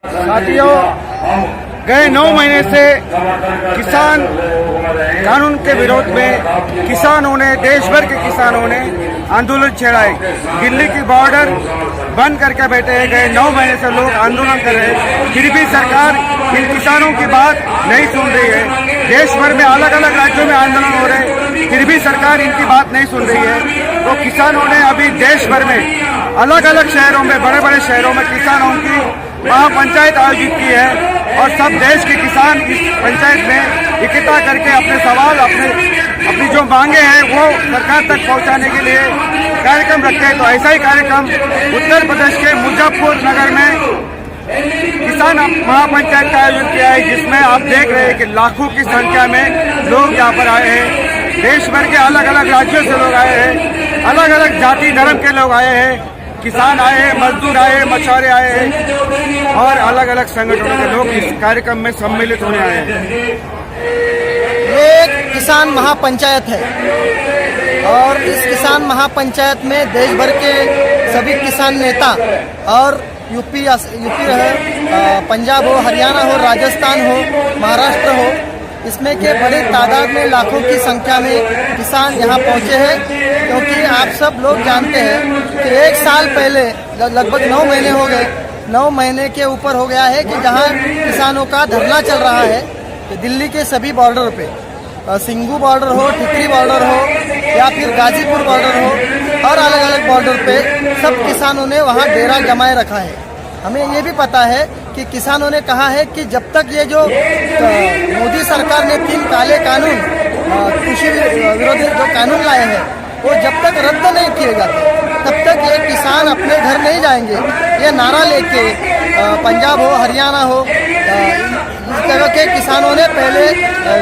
साथियों, गए 9 महीने से किसान कानून के विरोध में किसानों ने, देश भर के किसानों ने आंदोलन छेड़ा है। दिल्ली की बॉर्डर बंद करके बैठे हैं। गए 9 महीने से लोग आंदोलन कर रहे हैं, फिर भी सरकार इन किसानों की बात नहीं सुन रही है। देश भर में अलग अलग राज्यों में आंदोलन हो रहे हैं, फिर भी सरकार इनकी बात नहीं सुन रही है। तो किसानों ने अभी देश भर में अलग अलग शहरों में, बड़े बड़े शहरों में किसानों की महापंचायत आयोजित की है और सब देश के किसान इस पंचायत में इकट्ठा करके अपने सवाल, अपनी जो मांगे हैं वो सरकार तक पहुंचाने के लिए कार्यक्रम रखते हैं। तो ऐसा ही कार्यक्रम उत्तर प्रदेश के मुजफ्फरपुर नगर में किसान महापंचायत का आयोजन किया है, जिसमें आप देख रहे हैं कि लाखों की संख्या में लोग यहाँ पर आए हैं। देश भर के अलग अलग राज्यों से लोग आए हैं, अलग अलग जाति धर्म के लोग आए हैं, किसान आए हैं, मजदूर आए हैं, मछुआरे आए हैं और अलग अलग संगठनों के लोग इस कार्यक्रम में सम्मिलित होने आए हैं। ये एक किसान महापंचायत है और इस किसान महापंचायत में देश भर के सभी किसान नेता और यूपी रहे, पंजाब हो, हरियाणा हो, राजस्थान हो, महाराष्ट्र हो, इसमें के बड़ी तादाद में लाखों की संख्या में किसान यहाँ पहुँचे हैं। क्योंकि आप सब लोग जानते हैं कि 1 साल पहले, लगभग 9 महीने हो गए, 9 महीने के ऊपर हो गया है कि जहाँ किसानों का धरना चल रहा है कि दिल्ली के सभी बॉर्डर पे, सिंगू बॉर्डर हो, टिकरी बॉर्डर हो या फिर गाजीपुर बॉर्डर हो और अलग अलग बॉर्डर पे सब किसानों ने वहाँ डेरा जमाए रखा है। हमें ये भी पता है कि किसानों ने कहा है कि जब तक ये जो मोदी सरकार ने 3 काले कानून, कृषि विरोधी जो कानून लाए हैं, वो जब तक रद्द नहीं किए जाते तब तक ये किसान अपने घर नहीं जाएंगे। ये नारा लेके पंजाब हो, हरियाणा हो, इस जगह के किसानों ने पहले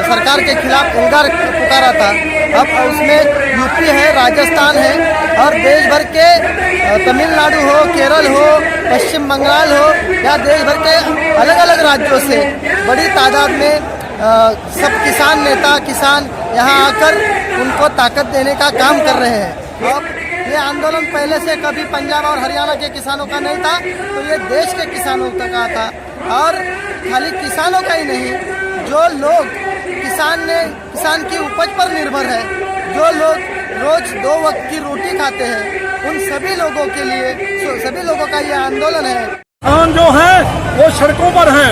सरकार के खिलाफ एल्गार पुकारा था। अब उसमें यूपी है, राजस्थान है और देश भर के तमिलनाडु हो, केरल हो, पश्चिम बंगाल हो या देश भर के अलग अलग राज्यों से बड़ी तादाद में सब किसान नेता, किसान यहाँ आकर उनको ताकत देने का काम कर रहे हैं। अब ये आंदोलन पहले से कभी पंजाब और हरियाणा के किसानों का नहीं था, तो ये देश के किसानों का था। और खाली किसानों का ही नहीं, जो लोग किसान की उपज पर निर्भर है, जो लोग रोज 2 वक्त की रोटी खाते हैं, उन सभी लोगों के लिए, सभी लोगों का ये आंदोलन है। किसान जो है वो सड़कों पर हैं।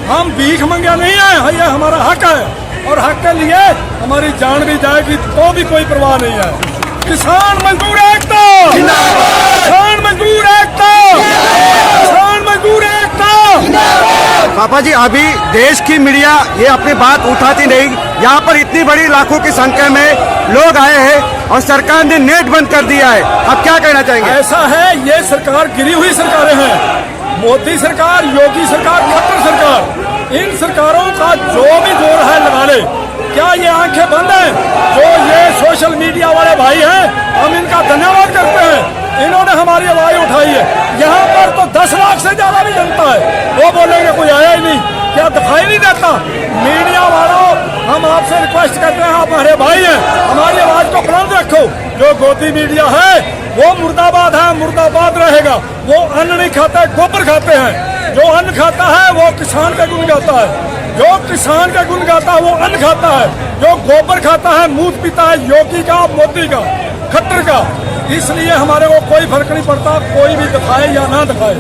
हम भीख मंगे नहीं है, ये हमारा हक है और हक के लिए हमारी जान भी जाएगी तो भी कोई परवाह नहीं है। किसान मजदूर एकता, किसान मजदूर एकता, किसान मजदूर एकता। पापा जी, अभी देश की मीडिया ये अपनी बात उठाती नहीं। यहाँ पर इतनी बड़ी लाखों की संख्या में लोग आए हैं और सरकार ने नेट बंद कर दिया है। आप क्या कहना चाहेंगे? ऐसा है, ये सरकार गिरी हुई सरकारें हैं। मोदी सरकार, योगी सरकार, खट्टर सरकार, इन सरकारों का जो भी जोर है लगा ले। क्या ये आंखें बंद हैं? जो ये सोशल मीडिया वाले भाई हैं, हम इनका धन्यवाद करते हैं, इन्होंने हमारी आवाज उठाई है। यहाँ पर तो 10 लाख से ज्यादा भी जनता है, वो बोलेंगे कोई आया ही नहीं, क्या दिखाई नहीं देता? मीडिया वालों, हम आपसे रिक्वेस्ट करते हैं, आप हमारे भाई हैं, हमारी आवाज को बुलंद रखो। जो गोदी मीडिया है वो मुर्दाबाद है, मुर्दाबाद रहेगा। वो अन्न नहीं खाता, गोबर खाते हैं। जो अन्न खाता है वो किसान का गुण गाता है, जो किसान का गुण गाता है वो अन्न खाता है, जो गोबर खाता है, मूत पीता है, योगी का, मोदी का, खट्टर का। इसलिए हमारे को कोई फर्क नहीं पड़ता, कोई भी दिखाए या ना दिखाए।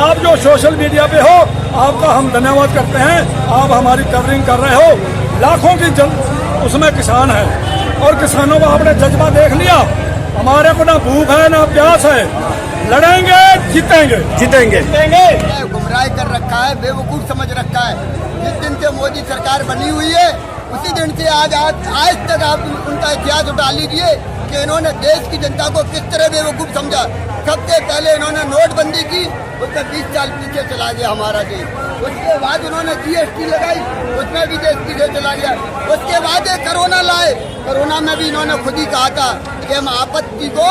आप जो सोशल मीडिया पे हो, आपका हम धन्यवाद करते हैं, आप हमारी कवरिंग कर रहे हो। लाखों की उसमें किसान है और किसानों का आपने जज्बा देख लिया। हमारे को ना भूख है ना प्यास है, लड़ेंगे, जीतेंगे, जीतेंगे, जीतेंगे। गुमराह कर रखा है, बेवकूफ समझ रखा है। जिस दिन से मोदी सरकार बनी हुई है उसी दिन से आज तक आप उनका इतिहास उठा लीजिए कि इन्होंने देश की जनता को किस तरह बेवकूफ समझा। सबसे पहले इन्होंने नोटबंदी की, उसमें 20 साल पीछे चला गया हमारा देश। उसके बाद उन्होंने GST लगाई, उसमें भी देश पीछे चला गया। उसके बाद ये कोरोना लाए, कोरोना में भी इन्होंने खुद ही कहा था कि हम आपत्ति को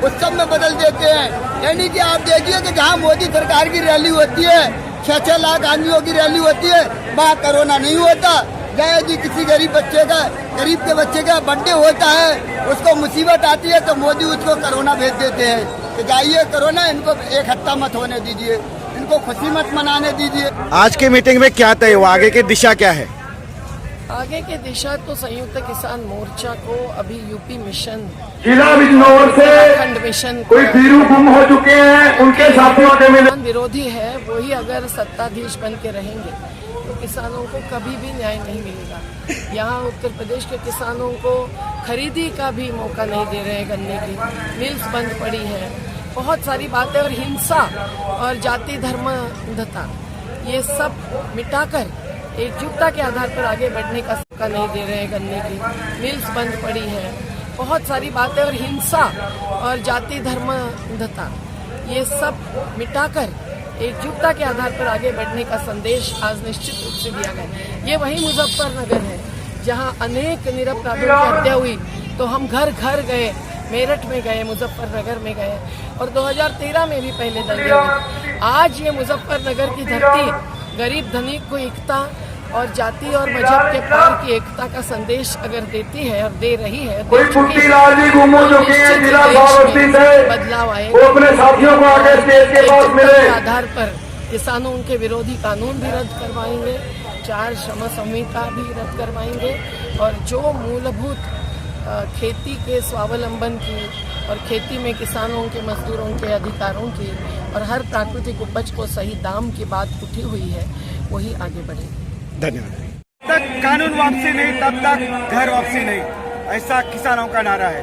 उत्सव में बदल देते हैं। यानी कि आप देखिए कि जहाँ मोदी सरकार की रैली होती है, 6-6 लाख आदमियों की रैली होती है, वहाँ कोरोना नहीं होता। गए जी किसी गरीब के बच्चे का बर्थडे होता है, उसको मुसीबत आती है तो मोदी उसको कोरोना भेज देते हैं कि जाइए कोरोना, इनको एक हफ्ता मत होने दीजिए। इनको खुशी मत मनाने दीजिए। आज की मीटिंग में क्या तय हुआ, आगे की दिशा क्या है? आगे की दिशा तो संयुक्त किसान मोर्चा को अभी यूपी मिशन, जिला बिजनौर से उत्तराखंड मिशन कोई वीरू गुम हो चुके हैं, उनके साथियों के मिले। किसान विरोधी है, वही अगर सत्ताधीश बन के रहेंगे तो किसानों को कभी भी न्याय नहीं मिलेगा। यहाँ उत्तर प्रदेश के किसानों को खरीदी का भी मौका नहीं दे रहे हैं, गन्ने की मिल्स बंद पड़ी है, बहुत सारी बातें, और हिंसा और जाति धर्म अंधता ये सब मिटाकर एकजुटता के आधार पर आगे बढ़ने का मौका नहीं दे रहे हैं। गन्ने की मिल्स बंद पड़ी है, बहुत सारी बातें, और हिंसा और जाति धर्म अंधता ये सब मिटाकर एकजुटता के आधार पर आगे बढ़ने का संदेश आज निश्चित रूप से दिया गया। ये वही मुजफ्फरनगर है जहां अनेक निरपराधियों की हत्या हुई, तो हम घर घर गए, मेरठ में गए, मुजफ्फरनगर में गए, और 2013 में भी पहले दंगे हुए। आज ये मुजफ्फरनगर की धरती गरीब धनिक को एकता और जाति और मजहब के पार की एकता का संदेश अगर देती है और दे रही है, कोई पुट्टीलाल जी गुम हो चुके हैं, जिला बावर्ची से बदलाव आए, वो अपने साथियों को आगे स्टेज के पास मिले। के आधार पर किसानों के विरोधी कानून भी रद्द करवाएंगे, 4 श्रम संहिता भी रद्द करवाएंगे, और जो मूलभूत खेती के स्वावलंबन की और खेती में किसानों के, मजदूरों के अधिकारों की और हर प्राकृतिक उपज को सही दाम की बात उठी हुई है, वही आगे बढ़ेगी। धन्यवाद। जब तक कानून वापसी नहीं तब तक घर वापसी नहीं, ऐसा किसानों का नारा है।